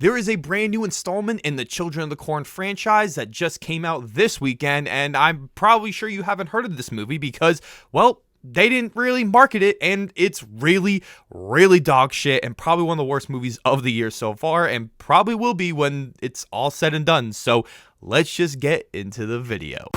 There is a brand new installment in the Children of the Corn franchise that just came out this weekend, and I'm probably sure you haven't heard of this movie because, well, they didn't really market it, and it's really, really dog shit, and probably one of the worst movies of the year so far, and probably will be when it's all said and done. So let's just get into the video.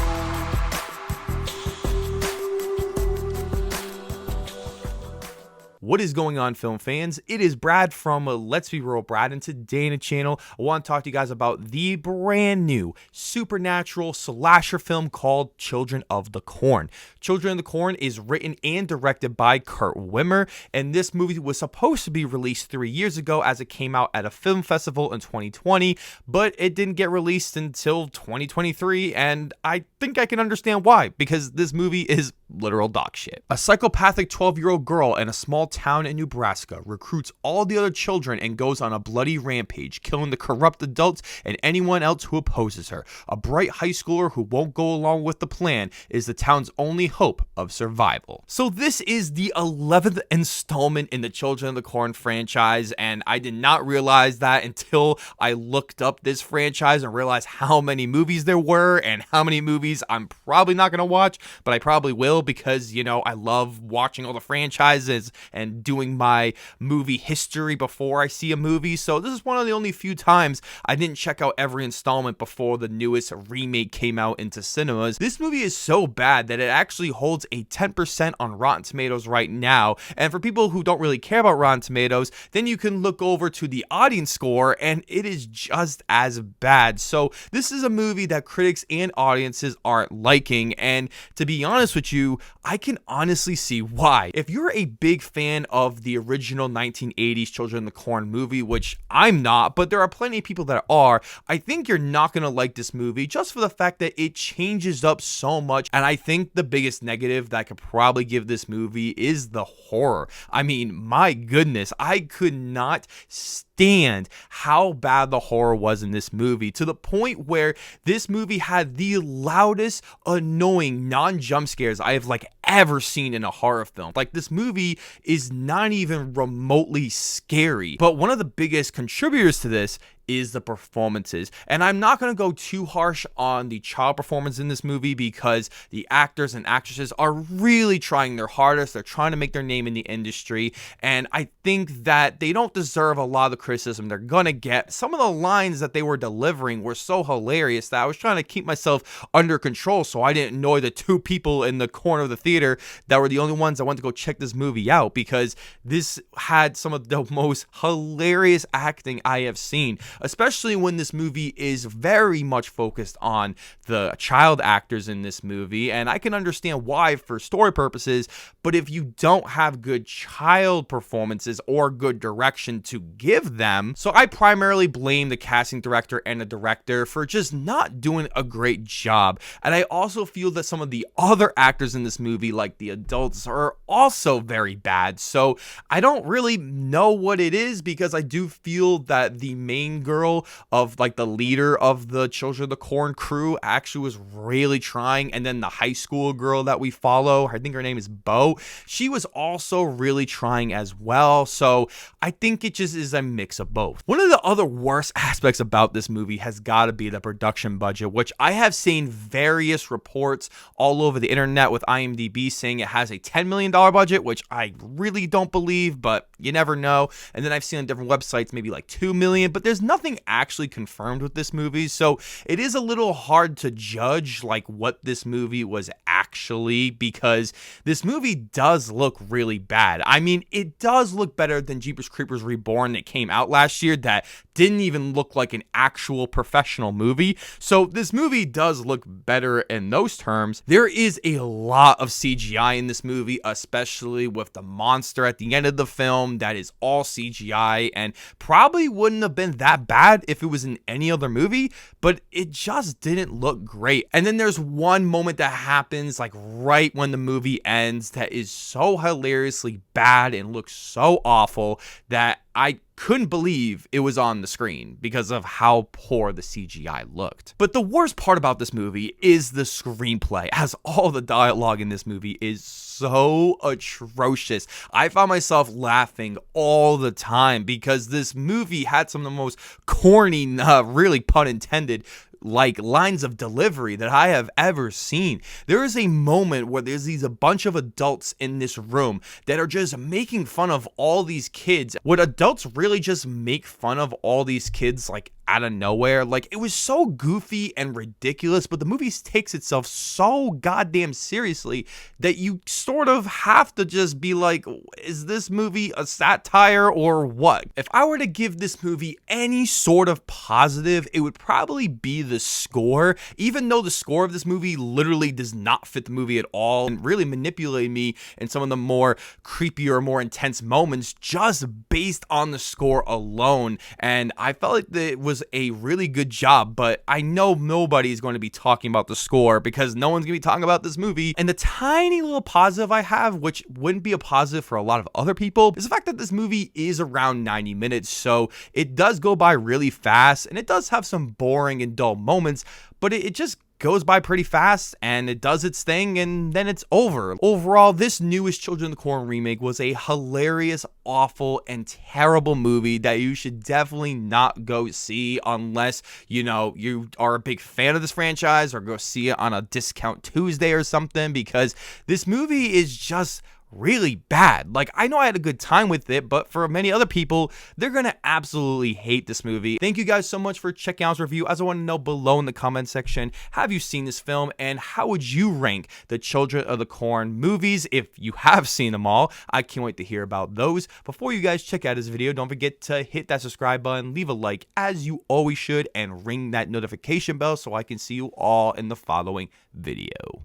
What is going on, film fans? It is Brad from Let's Be Real Brad, and today in the channel, I want to talk to you guys about the brand new supernatural slasher film called Children of the Corn. Children of the Corn is written and directed by Kurt Wimmer, and this movie was supposed to be released 3 years ago as it came out at a film festival in 2020, but it didn't get released until 2023, and I think I can understand why, because this movie is literal dog shit. A psychopathic 12-year-old girl in a small town in Nebraska recruits all the other children and goes on a bloody rampage, killing the corrupt adults and anyone else who opposes her. A bright high schooler who won't go along with the plan is the town's only hope of survival. So this is the 11th installment in the Children of the Corn franchise, and I did not realize that until I looked up this franchise and realized how many movies there were and how many movies I'm probably not going to watch, but I probably will because, you know, I love watching all the franchises and doing my movie history before I see a movie. So this is one of the only few times I didn't check out every installment before the newest remake came out into cinemas. This movie is so bad that it actually holds a 10% on Rotten Tomatoes right now. And for people who don't really care about Rotten Tomatoes, then you can look over to the audience score and it is just as bad. So this is a movie that critics and audiences aren't liking. And to be honest with you, I can honestly see why. If you're a big fan of the original 1980s Children of the Corn movie, which I'm not, but there are plenty of people that are, I think you're not going to like this movie just for the fact that it changes up so much. And I think the biggest negative that I could probably give this movie is the horror. I mean, my goodness, I could not stand how bad the horror was in this movie, to the point where this movie had the loudest, annoying non-jump scares I have ever seen in a horror film. This movie is not even remotely scary. But one of the biggest contributors to this is the performances. And I'm not going to go too harsh on the child performance in this movie because the actors and actresses are really trying their hardest. They're trying to make their name in the industry. And I think that they don't deserve a lot of the criticism they're going to get. Some of the lines that they were delivering were so hilarious that I was trying to keep myself under control so I didn't annoy the two people in the corner of the theater that were the only ones that went to go check this movie out, because this had some of the most hilarious acting I have seen, especially when this movie is very much focused on the child actors in this movie. And I can understand why for story purposes, but if you don't have good child performances or good direction to give them, so I primarily blame the casting director and the director for just not doing a great job. And I also feel that some of the other actors in this movie, like the adults, are also very bad. So I don't really know what it is, because I do feel that the main girl of the leader of the Children of the Corn crew actually was really trying, and then the high school girl that we follow, I think her name is Bo, she was also really trying as well. So I think it just is a mix of both. One of the other worst aspects about this movie has got to be the production budget, which I have seen various reports all over the internet with IMDb saying it has a $10 million budget, which I really don't believe, but you never know. And then I've seen on different websites maybe $2 million, but there's nothing actually confirmed with this movie. So it is a little hard to judge what this movie was actually, because this movie does look really bad. I mean, it does look better than Jeepers Creepers Reborn that came out last year that didn't even look like an actual professional movie. So this movie does look better in those terms. There is a lot of CGI in this movie, especially with the monster at the end of the film that is all CGI, and probably wouldn't have been that bad if it was in any other movie, but it just didn't look great. And then there's one moment that happens right when the movie ends that is so hilariously bad and looks so awful that I couldn't believe it was on the screen because of how poor the CGI looked. But the worst part about this movie is the screenplay, as all the dialogue in this movie is so atrocious. I found myself laughing all the time because this movie had some of the most corny, really pun intended, like lines of delivery that I have ever seen. There is a moment where there's a bunch of adults in this room that are just making fun of all these kids. Would adults really just make fun of all these kids like out of nowhere? Like, it was so goofy and ridiculous, but the movie takes itself so goddamn seriously that you sort of have to just be like, is this movie a satire or what? If I were to give this movie any sort of positive, it would probably be the score, even though the score of this movie literally does not fit the movie at all and really manipulate me in some of the more creepier, more intense moments just based on the score alone. And I felt like it was a really good job, but I know nobody's going to be talking about the score because no one's going to be talking about this movie. And the tiny little positive I have, which wouldn't be a positive for a lot of other people, is the fact that this movie is around 90 minutes, so it does go by really fast, and it does have some boring and dull moments, but it just goes by pretty fast and it does its thing and then it's over. Overall, this newest Children of the Corn remake was a hilarious, awful, and terrible movie that you should definitely not go see unless, you know, you are a big fan of this franchise, or go see it on a discount Tuesday or something, because this movie is just really bad. Like, I know I had a good time with it, but for many other people, they're gonna absolutely hate this movie. Thank you guys so much for checking out this review. As I want to know below in the comment section, have you seen this film and how would you rank the Children of the Corn movies if you have seen them all? I can't wait to hear about those. Before you guys check out this video, don't forget to hit that subscribe button, leave a like as you always should, and ring that notification bell so I can see you all in the following video.